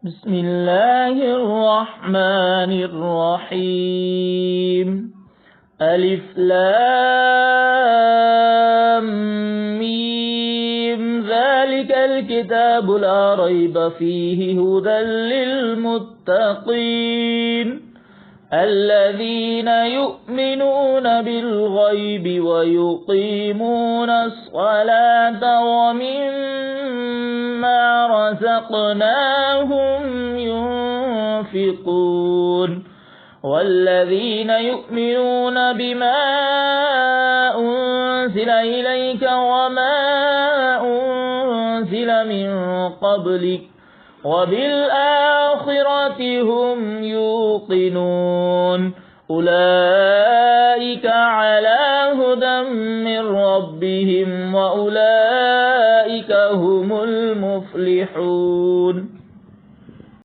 بسم الله الرحمن الرحيم. ألف لام ميم. ذلك الكتاب لا ريب فيه هدى للمتقين الذين يؤمنون بالغيب ويقيمون الصلاة ومما رزقناهم ينفقون والذين يؤمنون بما أنزل إليك وما أنزل من قبلك وبالآخرة هم يوقنون أولئك على هدى من ربهم وأولئك هم المفلحون.